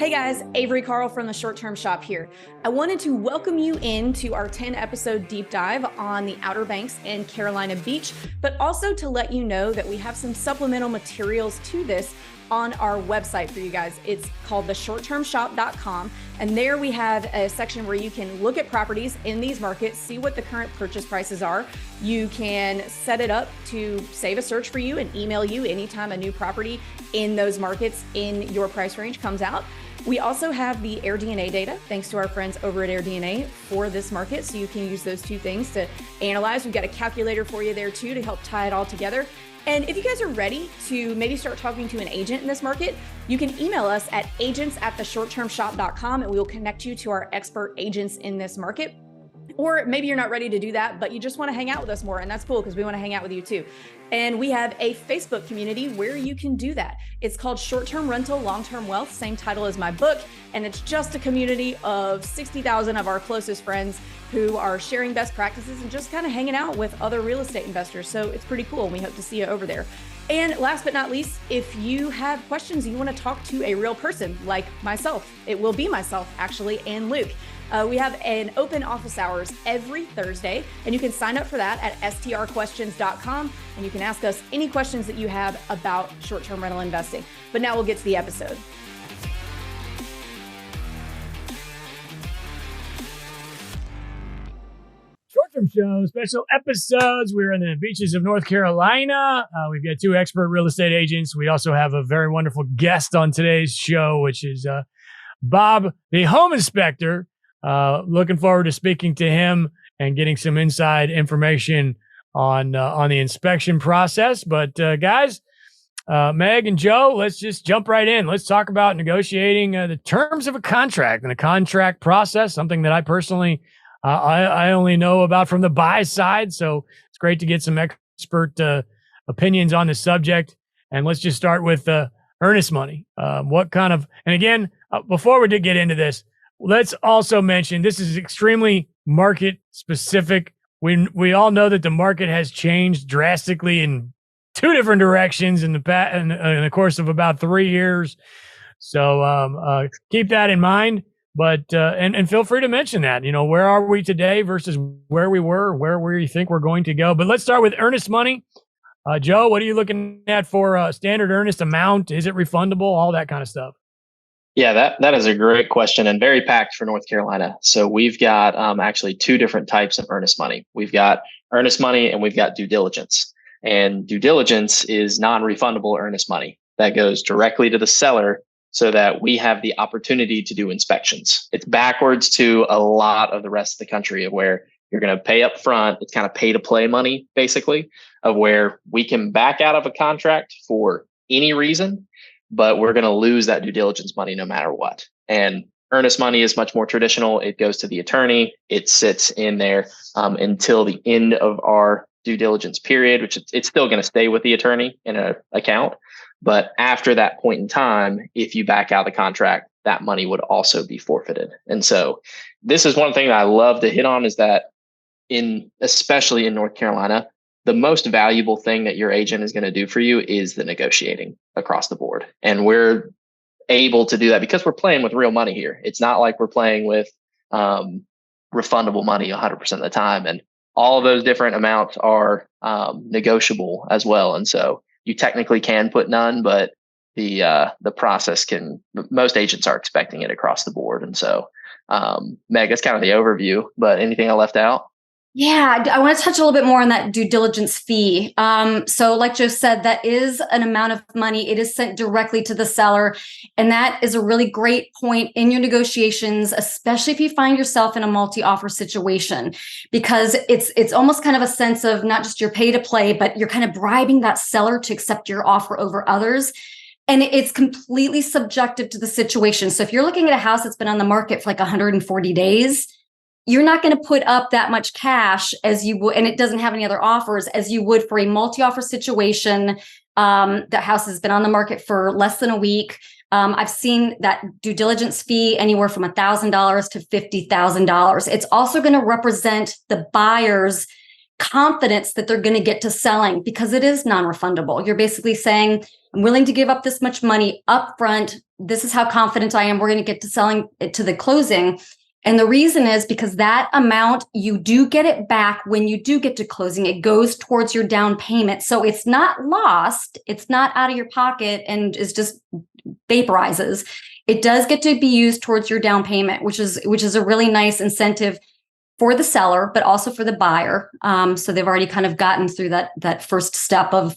Hey guys, Avery Carl from the Short Term Shop here. I wanted to welcome you into our 10-episode deep dive on the Outer Banks and Carolina Beach, but also to let you know that we have some supplemental materials to this on our website for you guys. It's called theshorttermshop.com, and there we have a section where you can look at properties in these markets, see what the current purchase prices are. You can set it up to save a search for you and email you anytime a new property in those markets in your price range comes out. We also have the AirDNA data, thanks to our friends over at AirDNA for this market. So you can use those two things to analyze. We've got a calculator for you there too to help tie it all together. And if you guys are ready to maybe start talking to an agent in this market, you can email us at agents@theshorttermshop.com and we will connect you to our expert agents in this market. Or maybe you're not ready to do that, but you just want to hang out with us more, and that's cool because we want to hang out with you too. And we have a Facebook community where you can do that. It's called Short-Term Rental, Long-Term Wealth, same title as my book. And it's just a community of 60,000 of our closest friends who are sharing best practices and just kind of hanging out with other real estate investors. So it's pretty cool. We hope to see you over there. And last but not least, if you have questions, you want to talk to a real person like myself, it will be myself actually, and Luke. We have an open office hours every Thursday, and you can sign up for that at strquestions.com, and you can ask us any questions that you have about short-term rental investing. But now we'll get to the episode. Short-term show, special episodes. We're in the beaches of North Carolina. We've got two expert real estate agents. We also have a very wonderful guest on today's show, which is Bob, the home inspector. Looking forward to speaking to him and getting some inside information on the inspection process. But guys, Meg and Joe, let's just jump right in. Let's talk about negotiating the terms of a contract and the contract process, something that I personally, I only know about from the buy side. So it's great to get some expert opinions on the subject. And let's just start with earnest money. What kind of, and again, before we did get into this, let's also mention this is extremely market specific. We all know that the market has changed drastically in two different directions in the course of about 3 years. So keep that in mind. But and feel free to mention that. You know, where are we today versus where we were, where we think we're going to go. But let's start with earnest money. Joe, what are you looking at for standard earnest amount? Is it refundable? All that kind of stuff. Yeah, that is a great question and very packed for North Carolina. So we've got actually two different types of earnest money. We've got earnest money and we've got due diligence. And due diligence is non-refundable earnest money that goes directly to the seller so that we have the opportunity to do inspections. It's backwards to a lot of the rest of the country of where you're going to pay up front. It's kind of pay to play money, basically, of where we can back out of a contract for any reason, but we're going to lose that due diligence money no matter what. And earnest money is much more traditional. It goes to the attorney. It sits in there until the end of our due diligence period, which it's still going to stay with the attorney in an account. But after that point in time, if you back out the contract, that money would also be forfeited. And so this is one thing that I love to hit on is that especially in North Carolina, the most valuable thing that your agent is going to do for you is the negotiating across the board. And we're able to do that because we're playing with real money here. It's not like we're playing with refundable money 100% of the time. And all of those different amounts are negotiable as well. And so you technically can put none, but the process most agents are expecting it across the board. And so Meg, that's kind of the overview, but anything I left out? Yeah, I want to touch a little bit more on that due diligence fee. So like Joe said, that is an amount of money. It is sent directly to the seller. And that is a really great point in your negotiations, especially if you find yourself in a multi-offer situation, because it's almost kind of a sense of not just your pay to play, but you're kind of bribing that seller to accept your offer over others. And it's completely subjective to the situation. So if you're looking at a house that's been on the market for like 140 days, you're not going to put up that much cash as you would, and it doesn't have any other offers as you would for a multi-offer situation. That house has been on the market for less than a week. I've seen that due diligence fee anywhere from $1,000 to $50,000. It's also going to represent the buyer's confidence that they're going to get to selling, because it is non-refundable. You're basically saying, I'm willing to give up this much money up front. This is how confident I am. We're going to get to selling it to the closing. And the reason is because that amount, you do get it back when you do get to closing. It goes towards your down payment. So it's not lost. It's not out of your pocket and is just vaporizes. It does get to be used towards your down payment, which is a really nice incentive for the seller, but also for the buyer. So they've already kind of gotten through that first step of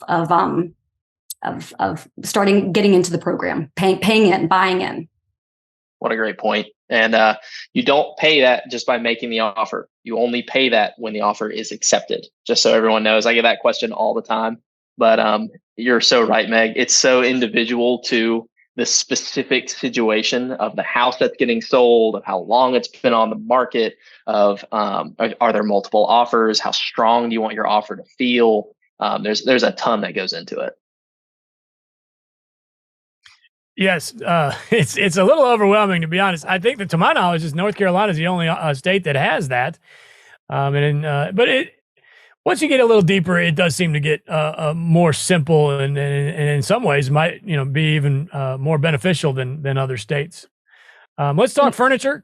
starting getting into the program, paying in, buying in. What a great point. And you don't pay that just by making the offer. You only pay that when the offer is accepted. Just so everyone knows, I get that question all the time. But you're so right, Meg. It's so individual to the specific situation of the house that's getting sold, of how long it's been on the market, of are there multiple offers? How strong do you want your offer to feel? There's a ton that goes into it. Yes, it's a little overwhelming, to be honest. I think that, to my knowledge, is North Carolina is the only state that has that. But once you get a little deeper, it does seem to get more simple, and in some ways might be even more beneficial than other states. Let's talk furniture.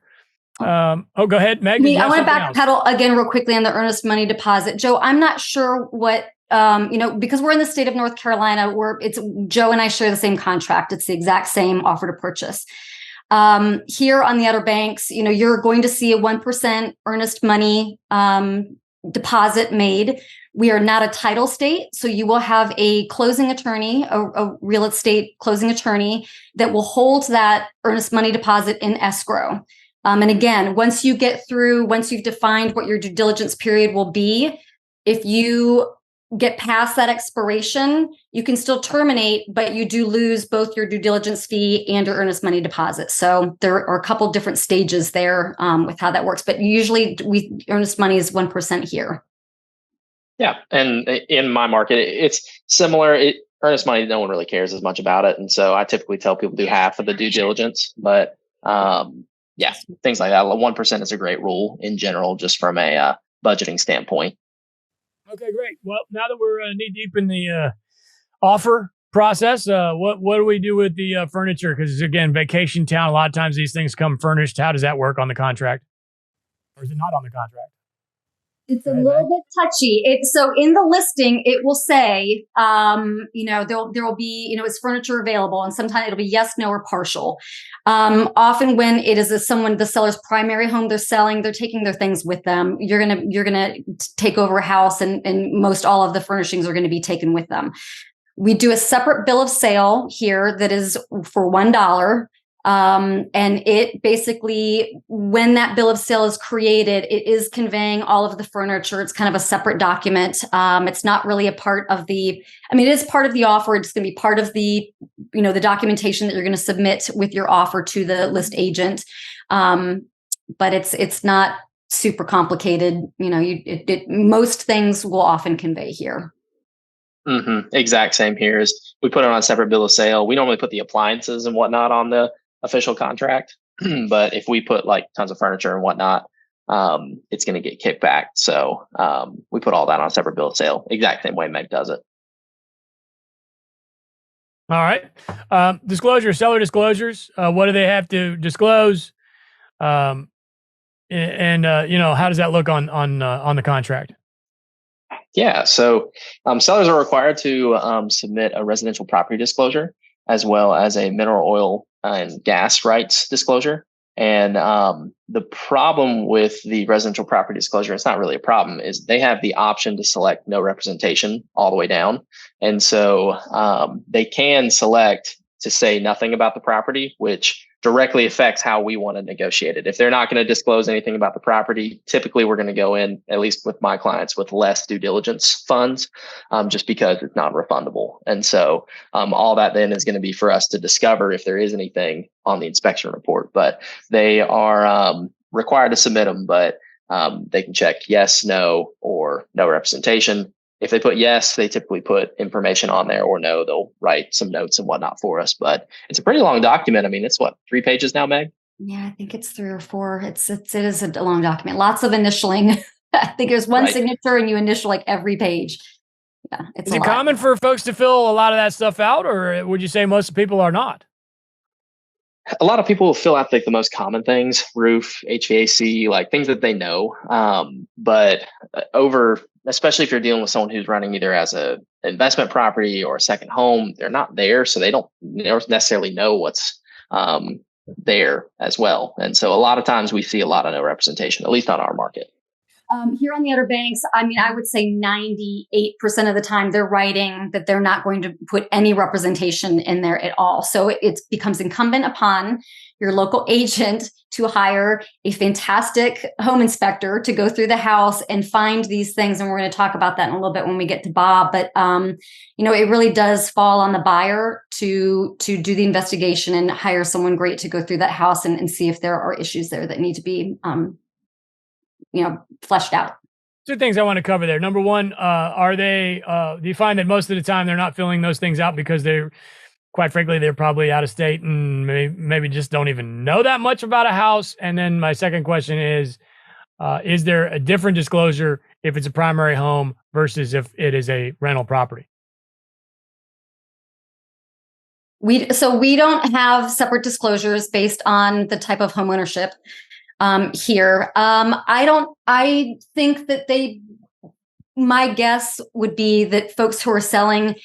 Go ahead, Meg. I want to backpedal again real quickly on the earnest money deposit. Joe, I'm not sure what. Because we're in the state of North Carolina, Joe and I share the same contract. It's the exact same offer to purchase. Here on the Outer Banks, you're going to see a 1% earnest money deposit made. We are not a title state, so you will have a closing attorney, a real estate closing attorney that will hold that earnest money deposit in escrow. And again, once you've defined what your due diligence period will be, if you get past that expiration, you can still terminate, but you do lose both your due diligence fee and your earnest money deposit. So there are a couple different stages there with how that works. But usually earnest money is 1% here. Yeah. And in my market, it's similar. Earnest money, no one really cares as much about it. And so I typically tell people do half of the due diligence. But things like that. 1% is a great rule in general, just from a budgeting standpoint. Okay, great. Well, now that we're knee deep in the offer process, what do we do with the furniture? Because again, vacation town, a lot of times these things come furnished. How does that work on the contract? Or is it not on the contract? It's a little bit touchy. So in the listing, it will say, there will be, is furniture available? And sometimes it'll be yes, no, or partial. Often when it is the seller's primary home they're selling, they're taking their things with them. You're gonna take over a house, and most all of the furnishings are going to be taken with them. We do a separate bill of sale here that is for $1. And it basically, when that bill of sale is created, it is conveying all of the furniture. It's kind of a separate document. It's not really a part of it is part of the offer. It's going to be part of the, the documentation that you're going to submit with your offer to the list agent. But it's not super complicated. Most things will often convey here. Mm-hmm. Exact same here. Is we put it on a separate bill of sale. We normally put the appliances and whatnot on the official contract, but if we put like tons of furniture and whatnot, it's going to get kicked back. So we put all that on a separate bill of sale. Exact same way Meg does it. All right. Seller disclosures. What do they have to disclose? How does that look on the contract? Yeah. So sellers are required to submit a residential property disclosure, as well as a mineral oil and gas rights disclosure. And the problem with the residential property disclosure, it's not really a problem, is they have the option to select no representation all the way down. And so they can select to say nothing about the property, which directly affects how we want to negotiate it. If they're not going to disclose anything about the property, typically we're going to go in, at least with my clients, with less due diligence funds, just because it's non-refundable. And so all that then is going to be for us to discover if there is anything on the inspection report. But they are required to submit them, but they can check yes, no, or no representation. If they put yes, they typically put information on there, or no, they'll write some notes and whatnot for us. But it's a pretty long document. I mean, it's 3 pages now, Meg? Yeah, I think it's 3 or 4. It is a long document. Lots of initialing. I think there's one Right. signature and you initial like every page. Yeah, it's Is a it lot. common for folks to fill a lot of that stuff out, or would you say most people are not? A lot of people fill out like the most common things, roof, HVAC, like things that they know. But especially if you're dealing with someone who's running either as a investment property or a second home, they're not there, so they don't necessarily know what's there as well. And so a lot of times we see a lot of no representation, at least on our market. Here on the Outer Banks, I mean, I would say 98% of the time they're writing that they're not going to put any representation in there at all. So it becomes incumbent upon your local agent to hire a fantastic home inspector to go through the house and find these things. And we're going to talk about that in a little bit when we get to Bob. But, it really does fall on the buyer to do the investigation and hire someone great to go through that house and see if there are issues there that need to be fleshed out. Two things I want to cover there. Number one, do you find that most of the time they're not filling those things out because quite frankly, they're probably out of state and maybe just don't even know that much about a house? And then my second question is there a different disclosure if it's a primary home versus if it is a rental property? We don't have separate disclosures based on the type of home ownership. Here. I think that my guess would be that folks who are selling,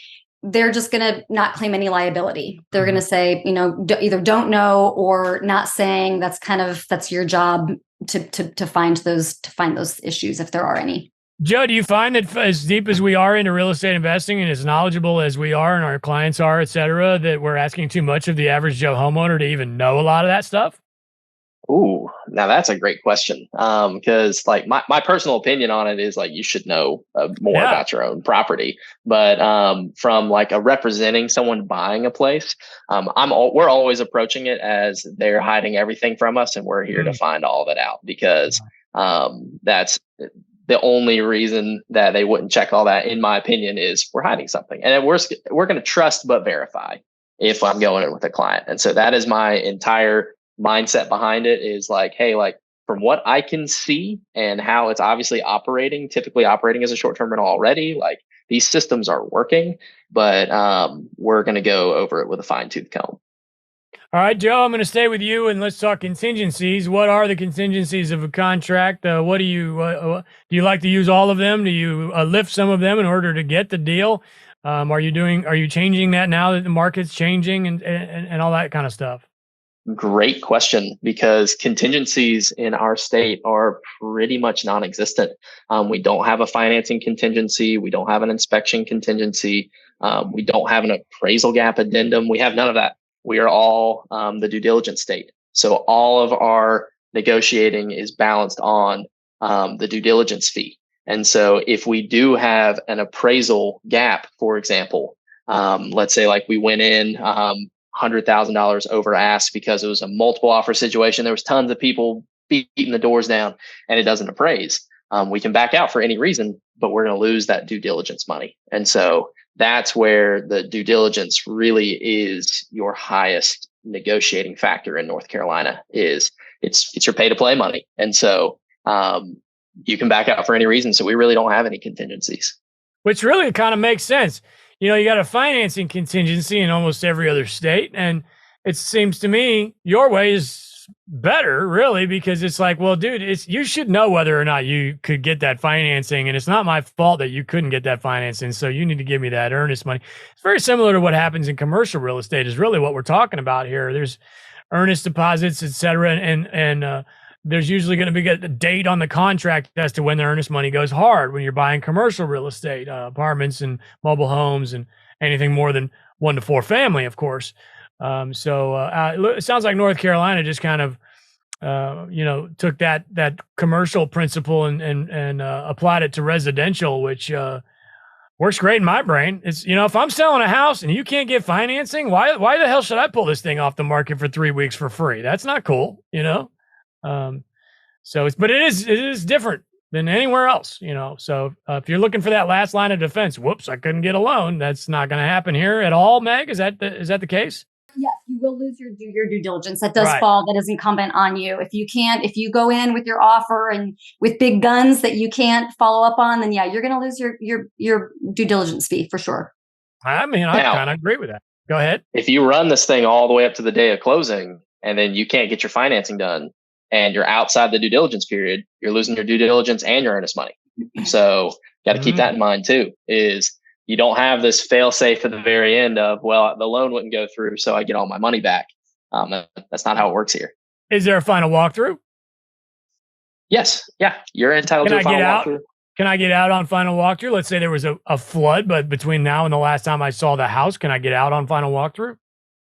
they're just going to not claim any liability. They're going to say, either don't know or not saying. That's your job to find those issues if there are any. Joe, do you find that as deep as we are into real estate investing and as knowledgeable as we are and our clients are, et cetera, that we're asking too much of the average Joe homeowner to even know a lot of that stuff? Ooh, now that's a great question. Because like my personal opinion on it is like you should know more about your own property. But from like a representing someone buying a place, we're always approaching it as they're hiding everything from us, and we're here to find all of it out because that's the only reason that they wouldn't check all that, in my opinion, is we're hiding something, and we're going to trust but verify if I'm going in with a client, and so that is my entire mindset behind it is like, hey, like from what I can see and how it's obviously typically operating as a short-term rental already, like these systems are working, but we're going to go over it with a fine-tooth comb. All right, Joe, I'm going to stay with you and let's talk contingencies. What are the contingencies of a contract? What do you like to use all of them? Do you lift some of them in order to get the deal? Are you changing that now that the market's changing and all that kind of stuff? Great question, because contingencies in our state are pretty much non-existent. We don't have a financing contingency. We don't have an inspection contingency. We don't have an appraisal gap addendum. We have none of that. We are all the due diligence state. So all of our negotiating is balanced on the due diligence fee. And so if we do have an appraisal gap, for example, let's say like we went in $100,000 over ask because it was a multiple offer situation. There was tons of people beating the doors down and it doesn't appraise. We can back out for any reason, but we're going to lose that due diligence money. And so that's where the due diligence really is your highest negotiating factor in North Carolina. It's your pay to play money. And so you can back out for any reason. So we really don't have any contingencies. Which really kind of makes sense. You got a financing contingency in almost every other state. And it seems to me your way is better, really, because it's like, well, dude, you should know whether or not you could get that financing. And it's not my fault that you couldn't get that financing. So you need to give me that earnest money. It's very similar to what happens in commercial real estate is really what we're talking about here. There's earnest deposits, et cetera. And there's usually going to be a date on the contract as to when the earnest money goes hard when you're buying commercial real estate, apartments and mobile homes and anything more than 1 to 4 family, of course. It sounds like North Carolina just kind of, took that commercial principle and applied it to residential, which works great in my brain. It's, if I'm selling a house and you can't get financing, why the hell should I pull this thing off the market for 3 weeks for free? That's not cool, but it is different than anywhere else, So if you're looking for that last line of defense, whoops, I couldn't get a loan. That's not going to happen here at all, Meg. Is that the case? Yes, you will lose your due diligence. That does Right. fall. That is incumbent on you. If you go in with your offer and with big guns that you can't follow up on, then yeah, you're going to lose your due diligence fee for sure. I mean, I kind of agree with that. Go ahead. If you run this thing all the way up to the day of closing and then you can't get your financing done and you're outside the due diligence period, you're losing your due diligence and your earnest money. So got to keep that in mind too, is you don't have this fail safe at the very end of, well, the loan wouldn't go through, so I get all my money back. That's not how it works here. Is there a final walkthrough? Yes. Yeah. You're entitled to a final walkthrough. Can I get out on final walkthrough? Let's say there was a flood, but between now and the last time I saw the house, can I get out on final walkthrough?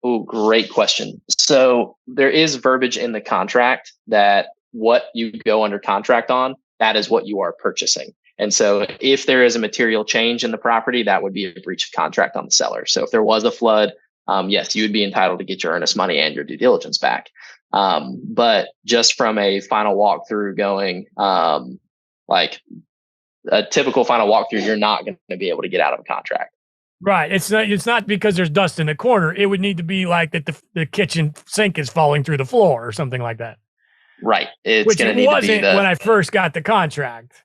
Oh, great question. So there is verbiage in the contract that what you go under contract on, that is what you are purchasing. And so if there is a material change in the property, that would be a breach of contract on the seller. So if there was a flood, yes, you would be entitled to get your earnest money and your due diligence back. But just from a final walkthrough going, like a typical final walkthrough, you're not going to be able to get out of a contract. Right. It's not because there's dust in the corner. It would need to be like that the kitchen sink is falling through the floor or something like that. Right. Which it wasn't when I first got the contract.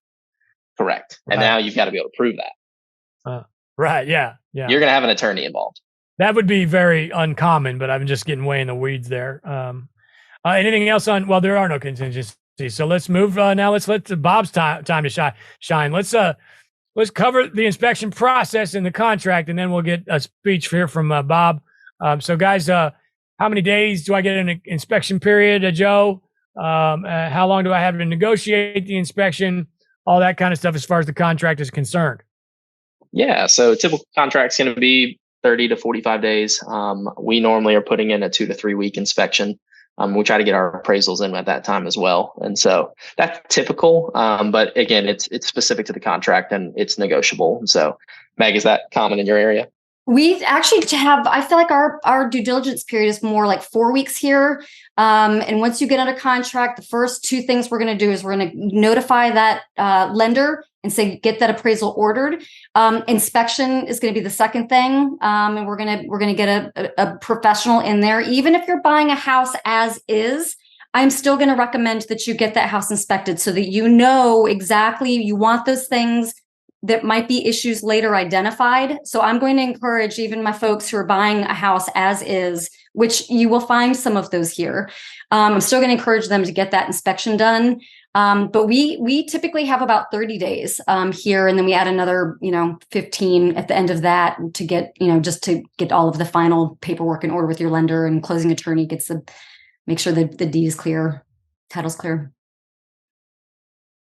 Correct. And now you've got to be able to prove that. Right. Yeah. Yeah. You're going to have an attorney involved. That would be very uncommon, but I'm just getting way in the weeds there. Anything else on? Well, there are no contingencies, so let's move now. Let's let Bob's time to shine. Let's cover the inspection process in the contract, and then we'll get a speech here from Bob. So, guys, how many days do I get an inspection period, Joe? How long do I have to negotiate the inspection? All that kind of stuff as far as the contract is concerned. Yeah, so typical contract's going to be 30 to 45 days. We normally are putting in a 2 to 3 week inspection. We try to get our appraisals in at that time as well. And so that's typical. But again, it's specific to the contract and it's negotiable. And so, Meg, is that common in your area? We actually I feel like our due diligence period is more like 4 weeks here. And once you get under contract, the first two things we're going to do is we're going to notify that lender and say, get that appraisal ordered. Inspection is going to be the second thing. And we're going to get a professional in there. Even if you're buying a house as is, I'm still going to recommend that you get that house inspected so that you know exactly you want those things that might be issues later identified. So I'm going to encourage even my folks who are buying a house as is, which you will find some of those here. I'm still going to encourage them to get that inspection done. But we typically have about 30 days here, and then we add another 15 at the end of that to get just to get all of the final paperwork in order with your lender, and closing attorney make sure that the deed is clear, title's clear.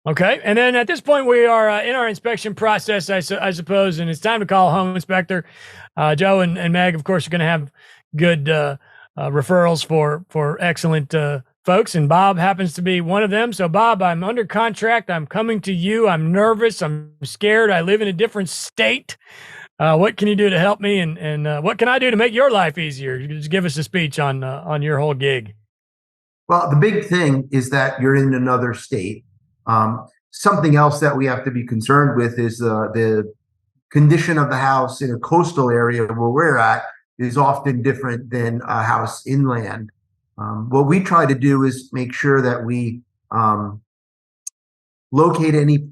Okay. And then at this point, we are in our inspection process, I suppose, and it's time to call a home inspector. Joe and Meg, of course, are going to have good referrals for excellent folks, and Bob happens to be one of them. So, Bob, I'm under contract. I'm coming to you. I'm nervous. I'm scared. I live in a different state. What can you do to help me? And what can I do to make your life easier? Just give us a speech on your whole gig. Well, the big thing is that you're in another state. Something else that we have to be concerned with is the condition of the house in a coastal area where we're at is often different than a house inland. What we try to do is make sure that we locate any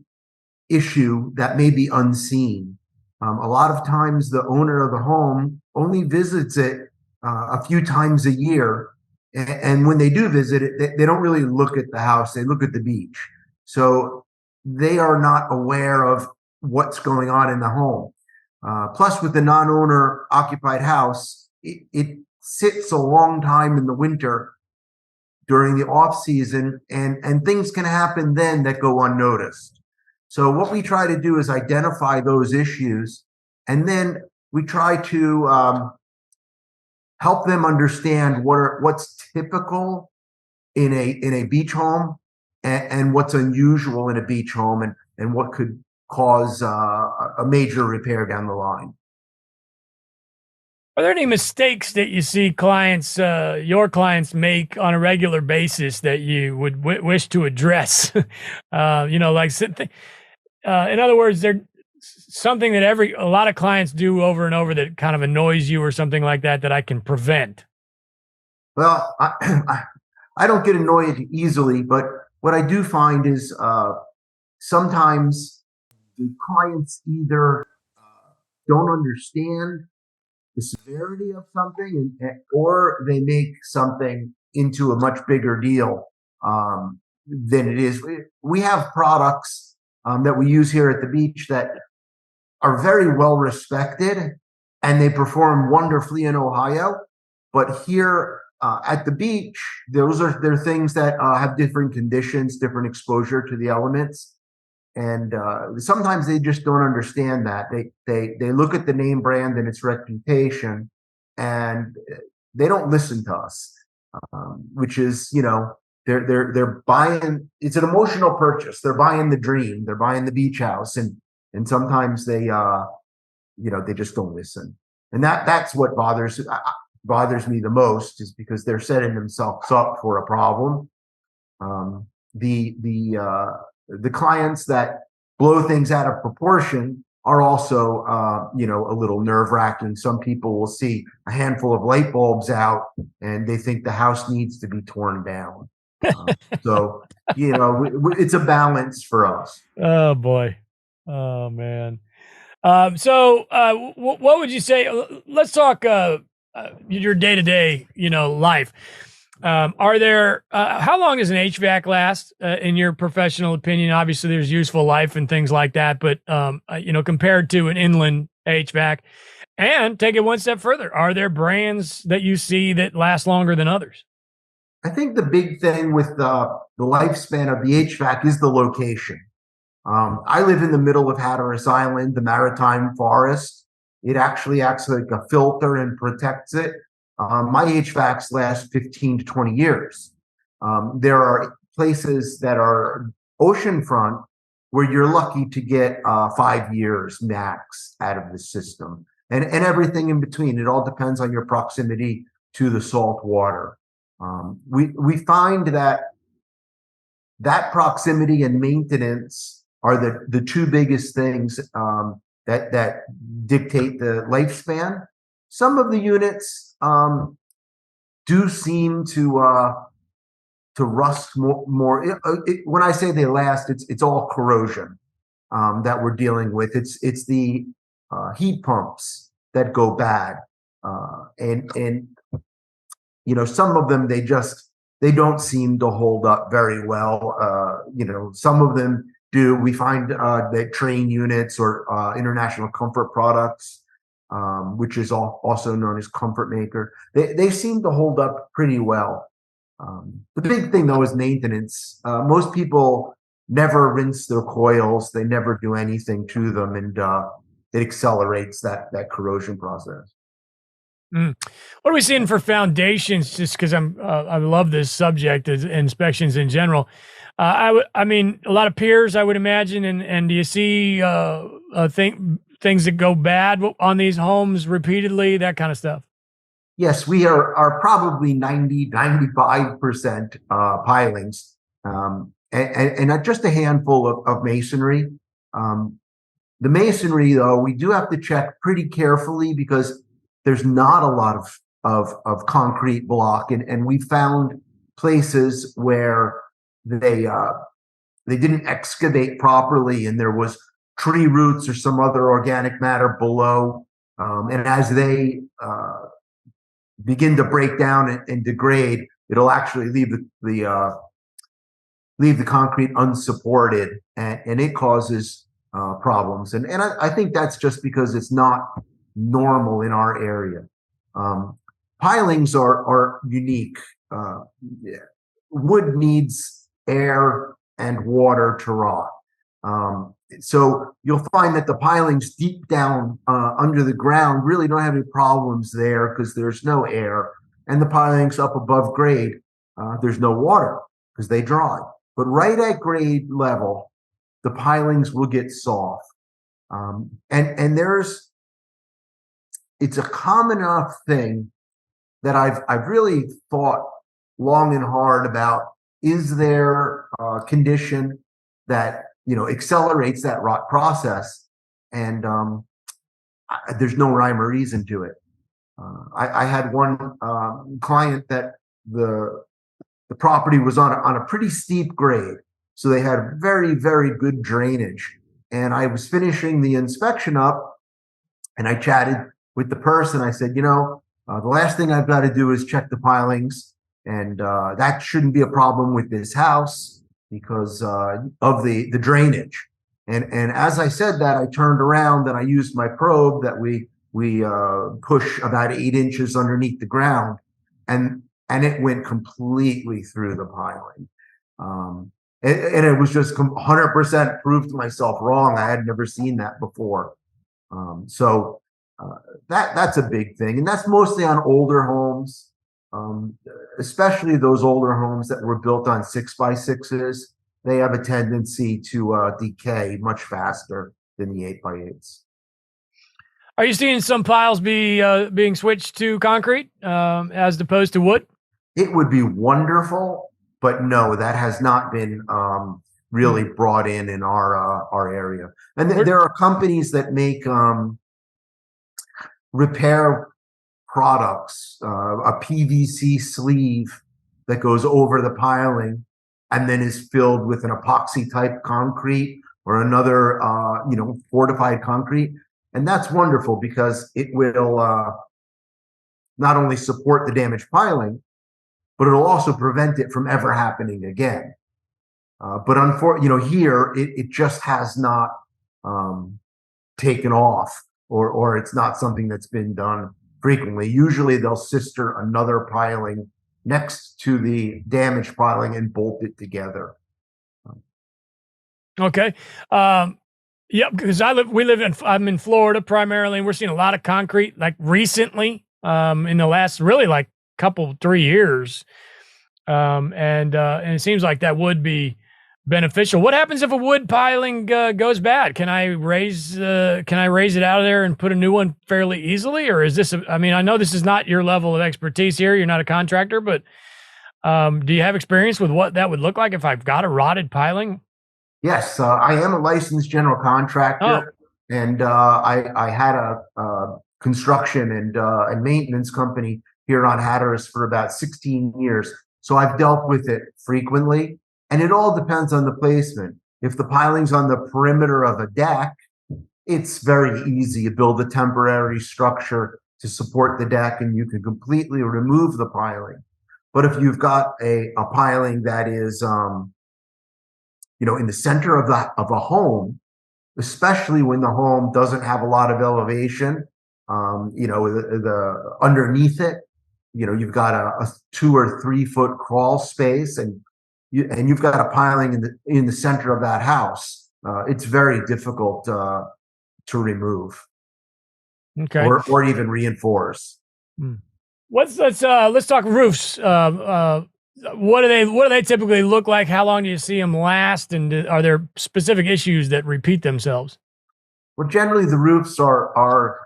issue that may be unseen. A lot of times the owner of the home only visits it a few times a year. And when they do visit it, they don't really look at the house, they look at the beach. So they are not aware of what's going on in the home. Plus, with the non-owner occupied house, it sits a long time in the winter during the off season, and things can happen then that go unnoticed. So what we try to do is identify those issues, and then we try to help them understand what's typical in a beach home and what's unusual in a beach home, and what could cause a major repair down the line. Are there any mistakes that you see your clients make on a regular basis that you would wish to address? In other words, something that a lot of clients do over and over that kind of annoys you or something like that I can prevent? Well, I don't get annoyed easily, but what I do find is sometimes the clients either don't understand the severity of something, or they make something into a much bigger deal than it is. We have products that we use here at the beach that are very well respected, and they perform wonderfully in Ohio. But here at the beach, they're things that have different conditions, different exposure to the elements, and sometimes they just don't understand that. They look at the name brand and its reputation, and they don't listen to us, which is, they're buying. It's an emotional purchase. They're buying the dream. They're buying the beach house, and sometimes they they just don't listen, and that's what bothers me the most, is because they're setting themselves up for a problem. The clients that blow things out of proportion are also a little nerve-wracking. Some people will see a handful of light bulbs out and they think the house needs to be torn down. So it's a balance for us. Oh boy. Oh man. So what would you say? Let's talk your day-to-day, life. Are there, how long does an HVAC last, in your professional opinion? Obviously there's useful life and things like that, but, compared to an inland HVAC, and take it one step further, are there brands that you see that last longer than others? I think the big thing with the lifespan of the HVAC is the location. I live in the middle of Hatteras Island, the maritime forest. It actually acts like a filter and protects it. My HVACs last 15 to 20 years. There are places that are oceanfront where you're lucky to get 5 years max out of the system, and everything in between. It all depends on your proximity to the salt water. We find that proximity and maintenance are the two biggest things that dictate the lifespan. Some of the units do seem to rust more. When I say they last, it's all corrosion that we're dealing with. It's the heat pumps that go bad, and some of them they don't seem to hold up very well. Some of them do. We find that Train units or International Comfort Products, which is also known as Comfort Maker, they seem to hold up pretty well. The big thing though is maintenance. Most people never rinse their coils. They never do anything to them, and it accelerates that corrosion process. What are we seeing for foundations? Just because I love this subject, is inspections in general. I mean, a lot of piers, I would imagine, and do you see things that go bad on these homes repeatedly, that kind of stuff? Yes, we are probably 95% pilings, and just a handful of masonry. The masonry, though, we do have to check pretty carefully because there's not a lot of concrete block, and we found places where they didn't excavate properly, and there was tree roots or some other organic matter below, and as they begin to break down and degrade, it'll actually leave the concrete unsupported, and it causes problems. And I think that's just because it's not normal in our area. Pilings are unique. Wood needs air and water to rot. So you'll find that the pilings deep down under the ground really don't have any problems there because there's no air, and the pilings up above grade, there's no water because they dry. But right at grade level, the pilings will get soft, and it's a common enough thing that I've really thought long and hard about. Is there a condition that accelerates that rot process? and there's no rhyme or reason to it. I had one client that the property was on a pretty steep grade, so they had very, very good drainage. And I was finishing the inspection up, and I chatted with the person. I said, the last thing I've got to do is check the pilings, and that shouldn't be a problem with this house because of the drainage. And as I said that, I turned around and I used my probe that we push about 8 inches underneath the ground, and it went completely through the piling. And it was just 100% proved to myself wrong. I had never seen that before. So that's a big thing, and that's mostly on older homes, especially those older homes that were built on 6x6s. They have a tendency to decay much faster than the 8x8s. Are you seeing some piles being switched to concrete as opposed to wood? It would be wonderful, but no, that has not been really brought in our area. And there are companies that make repair products, a PVC sleeve that goes over the piling and then is filled with an epoxy type concrete or another fortified concrete. And that's wonderful because it will not only support the damaged piling, but it'll also prevent it from ever happening again. But unfortunately, here it just has not taken off, or it's not something that's been done frequently. Usually, they'll sister another piling next to the damaged piling and bolt it together. Okay. Yep, because I'm in Florida primarily, and we're seeing a lot of concrete like recently in the last really like couple 3 years, and it seems like that would be beneficial. What happens if a wood piling goes bad? Can I raise it out of there and put a new one fairly easily, or is this? I mean, I know this is not your level of expertise here. You're not a contractor, but do you have experience with what that would look like if I've got a rotted piling? Yes, I am a licensed general contractor, and I had a construction and maintenance company here on Hatteras for about 16 years. So I've dealt with it frequently, and it all depends on the placement. If the piling's on the perimeter of a deck, it's very easy to build a temporary structure to support the deck, and you can completely remove the piling. But if you've got a piling that is in the center of a home, especially when the home doesn't have a lot of elevation, the underneath it, you've got a 2 or 3 foot crawl space, and you've got a piling in the center of that house. It's very difficult to remove, okay, or even reinforce. Let's talk roofs. What do they typically look like? How long do you see them last? And are there specific issues that repeat themselves? Well, generally the roofs are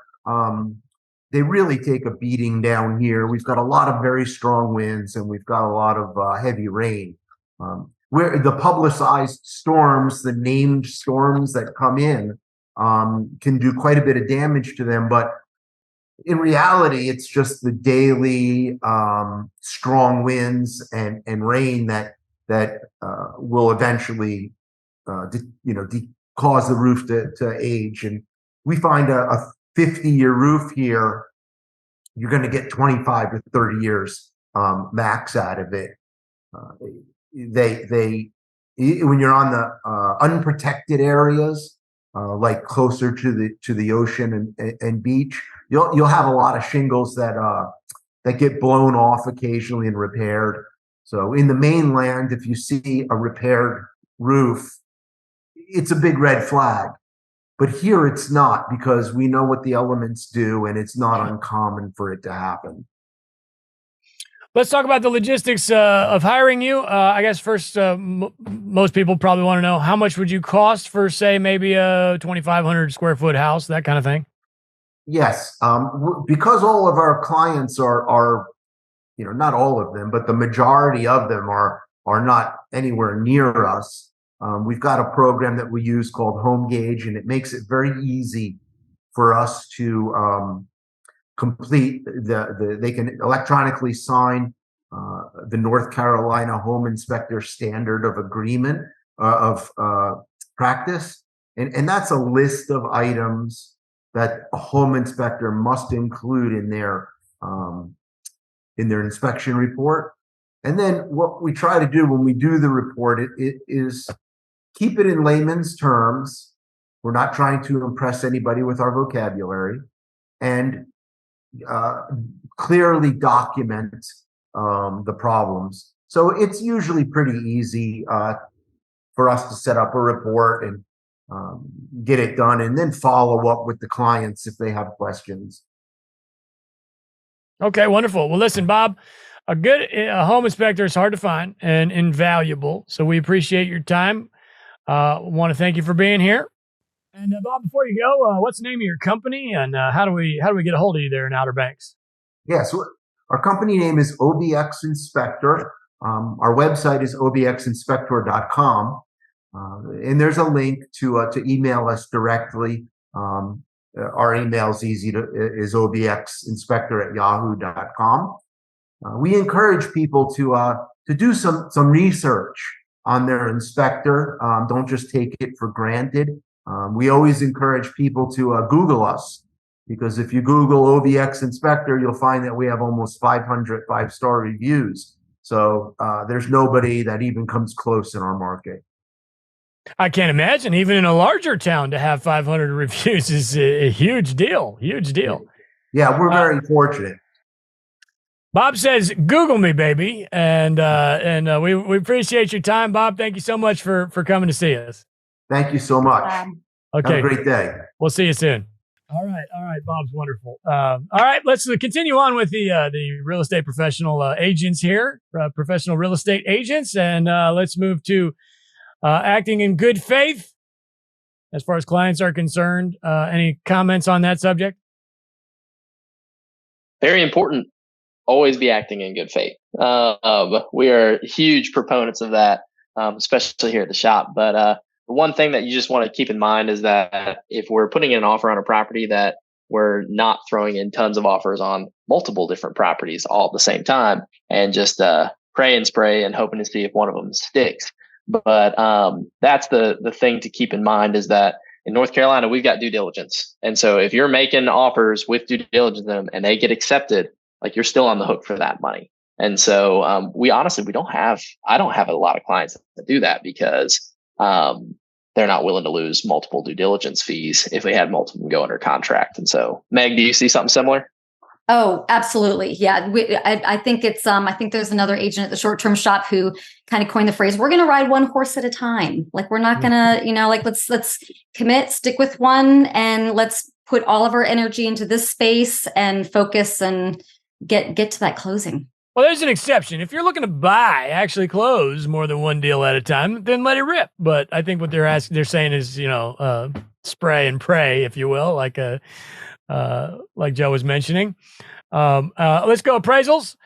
they really take a beating down here. We've got a lot of very strong winds, and we've got a lot of heavy rain. Where the publicized storms, the named storms that come in, can do quite a bit of damage to them. But in reality, it's just the daily strong winds and rain that will eventually cause the roof to age. And we find a 50-year roof here, you're going to get 25 to 30 years max out of it. When you're on the unprotected areas, like closer to the ocean and beach, you'll have a lot of shingles that get blown off occasionally and repaired. So in the mainland, if you see a repaired roof, it's a big red flag. But here it's not, because we know what the elements do, and it's not uncommon for it to happen. Let's talk about the logistics of hiring you. I guess first, most people probably want to know, how much would you cost for, say, maybe a 2,500 square foot house, that kind of thing? Yes, because all of our clients are not all of them, but the majority of them are not anywhere near us. We've got a program that we use called Home Gauge, and it makes it very easy for us to complete they can electronically sign the North Carolina Home Inspector Standard of Agreement of practice. And that's a list of items that a home inspector must include in their inspection report. And then what we try to do when we do the report, it is keep it in layman's terms. We're not trying to impress anybody with our vocabulary, and clearly document the problems. So it's usually pretty easy for us to set up a report and get it done, and then follow up with the clients if they have questions. Okay, wonderful. Well, listen, Bob, a good home inspector is hard to find and invaluable. So we appreciate your time. Want to thank you for being here. And Bob, before you go, what's the name of your company, and how do we get a hold of you there in Outer Banks? Yeah, so our company name is OBX Inspector. Our website is obxinspector.com. And there's a link to email us directly. Our email is is obxinspector@yahoo.com. We encourage people to do some research on their inspector. Don't just take it for granted. We always encourage people to Google us, because if you Google OBX Inspector, you'll find that we have almost 500 5-star reviews. So there's nobody that even comes close in our market. I can't imagine, even in a larger town, to have 500 reviews is a huge deal. Huge deal. Yeah, we're very fortunate. Bob says, "Google me, baby," and we appreciate your time, Bob. Thank you so much for coming to see us. Thank you so much. Okay, have a great day. We'll see you soon. All right. Bob's wonderful. All right, let's continue on with the real estate professional agents here, professional real estate agents, and let's move to acting in good faith as far as clients are concerned. Any comments on that subject? Very important. Always be acting in good faith. We are huge proponents of that, especially here at the shop. But the one thing that you just want to keep in mind is that if we're putting in an offer on a property, that we're not throwing in tons of offers on multiple different properties all at the same time and just pray and spray and hoping to see if one of them sticks. But that's the thing to keep in mind, is that in North Carolina, we've got due diligence. And so if you're making offers with due diligence and they get accepted, like, you're still on the hook for that money. And so I don't have a lot of clients that do that, because they're not willing to lose multiple due diligence fees if they had multiple go under contract. And so, Meg, do you see something similar? Oh, absolutely. Yeah. I think I think there's another agent at the short-term shop who kind of coined the phrase, we're going to ride one horse at a time. Like, we're not going to, let's commit, stick with one, and let's put all of our energy into this space and focus and get to that closing. Well, there's an exception. If you're looking to actually close more than one deal at a time, then let it rip. But I think what they're saying is, spray and pray, if you will, like Joe was mentioning. Let's go appraisals.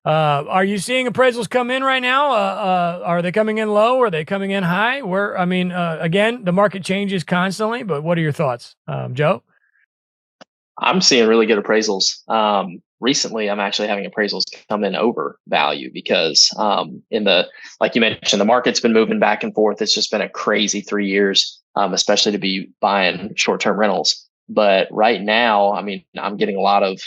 Are you seeing appraisals come in right now? Are they coming in low? Are they coming in high? Again, the market changes constantly, but what are your thoughts, Joe? I'm seeing really good appraisals. Recently, I'm actually having appraisals come in over value, because like you mentioned, the market's been moving back and forth. It's just been a crazy 3 years, especially to be buying short-term rentals. But right now, I'm getting a lot of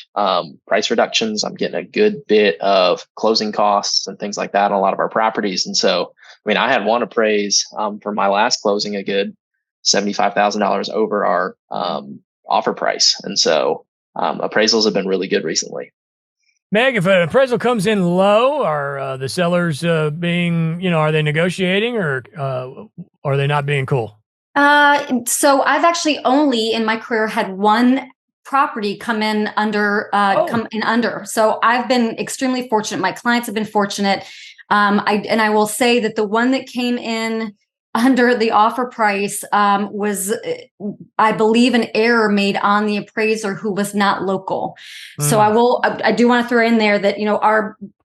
price reductions. I'm getting a good bit of closing costs and things like that on a lot of our properties. And so, I had one appraise for my last closing a good $75,000 over our offer price. And so appraisals have been really good recently. Meg, if an appraisal comes in low, are the sellers are they negotiating, or are they not being cool? So I've actually only in my career had one property come in under. So I've been extremely fortunate. My clients have been fortunate. I will say that the one that came in under the offer price was, I believe, an error made on the appraiser who was not local. So I do want to throw in there that,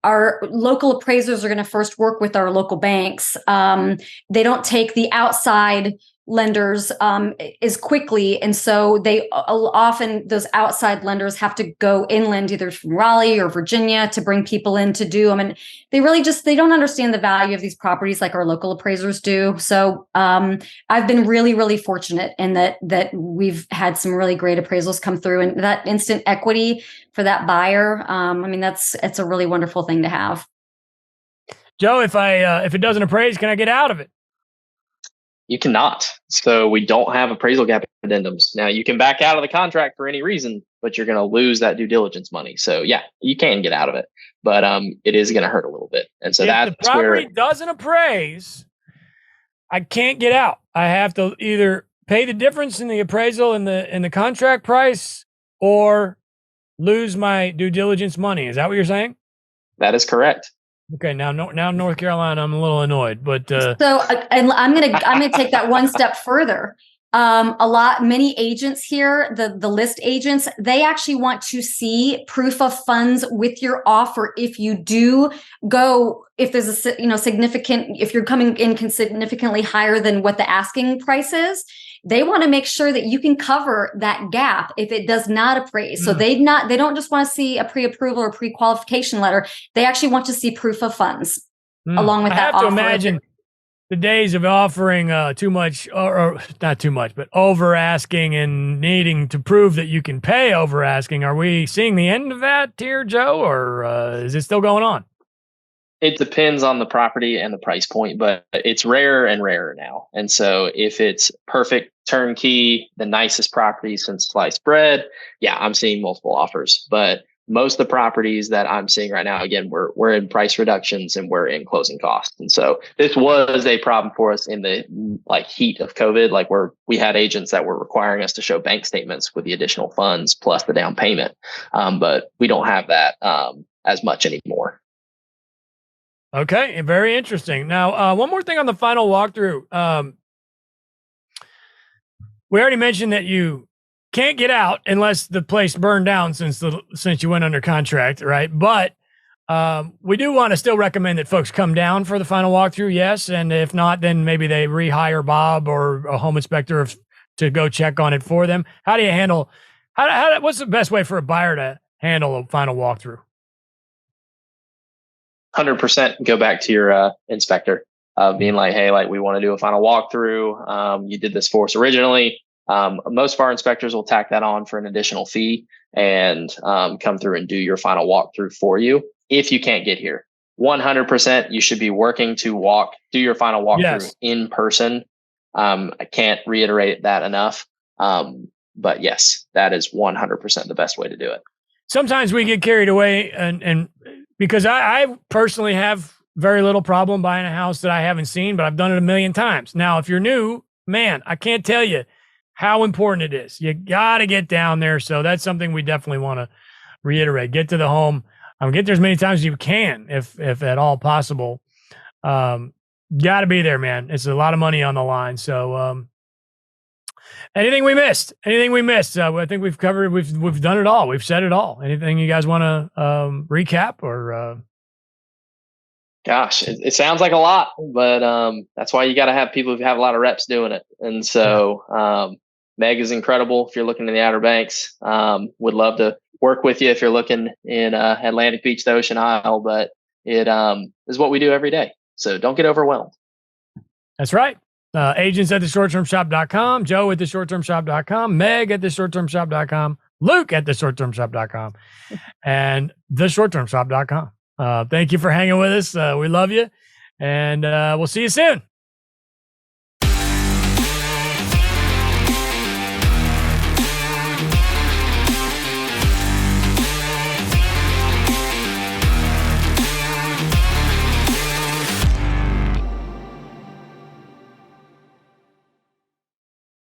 our local appraisers are going to first work with our local banks. They don't take the outside lenders as quickly, and so they often, those outside lenders have to go inland, either from Raleigh or Virginia, to bring people in to do them, and they really they don't understand the value of these properties like our local appraisers do. So I've been really, really fortunate in that we've had some really great appraisals come through, and that instant equity for that buyer. It's a really wonderful thing to have. Joe, if it doesn't appraise, can I get out of it? You cannot. So we don't have appraisal gap addendums. Now you can back out of the contract for any reason, but you're going to lose that due diligence money. So yeah, you can get out of it, but it is going to hurt a little bit. And so if the property doesn't appraise, I can't get out. I have to either pay the difference in the appraisal and the contract price, or lose my due diligence money. Is that what you're saying? That is correct. Okay, now North Carolina, I'm a little annoyed, but so and I'm gonna take that one step further. Many agents here, the list agents, they actually want to see proof of funds with your offer. If you do go, if there's a significant, if you're coming in significantly higher than what the asking price is, they want to make sure that you can cover that gap if it does not appraise. So they don't just want to see a pre-approval or pre-qualification letter. They actually want to see proof of funds along with that offer. I have to imagine the days of offering too much, or not too much, but over asking and needing to prove that you can pay over asking. Are we seeing the end of that here, Joe, or is it still going on? It depends on the property and the price point, but it's rarer and rarer now. And so if it's perfect turnkey, the nicest property since sliced bread, yeah, I'm seeing multiple offers. But most of the properties that I'm seeing right now, again, we're in price reductions and we're in closing costs. And so this was a problem for us in the heat of COVID, where we had agents that were requiring us to show bank statements with the additional funds plus the down payment. But we don't have that as much anymore. Okay, very interesting. Now, one more thing on the final walkthrough. We already mentioned that you can't get out unless the place burned down since you went under contract, right? But we do want to still recommend that folks come down for the final walkthrough, yes. And if not, then maybe they rehire Bob or a home inspector to go check on it for them. How do you handle? What's the best way for a buyer to handle a final walkthrough? 100% go back to your inspector, being like, hey, we want to do a final walkthrough. You did this for us originally. Most of our inspectors will tack that on for an additional fee and come through and do your final walkthrough for you. If you can't get here, 100%, you should be working to do your final walkthrough in person. I can't reiterate that enough. But yes, that is 100% the best way to do it. Sometimes we get carried away and because I personally have very little problem buying a house that I haven't seen, but I've done it a million times. Now, if you're new, man, I can't tell you how important it is. You got to get down there. So that's something we definitely want to reiterate. Get to the home. Get there as many times as you can, if at all possible. Got to be there, man. It's a lot of money on the line. So anything we missed? I think we've covered. We've done it all. We've said it all. Anything you guys want to recap or? Gosh, it sounds like a lot, but that's why you got to have people who have a lot of reps doing it. And so Meg is incredible. If you're looking in the Outer Banks, would love to work with you if you're looking in Atlantic Beach, the Ocean Isle. But it is what we do every day. So don't get overwhelmed. That's right. Agents at theshorttermshop.com, Joe at theshorttermshop.com, Meg at theshorttermshop.com, Luke at theshorttermshop.com, and theshorttermshop.com. Thank you for hanging with us. We love you, and we'll see you soon.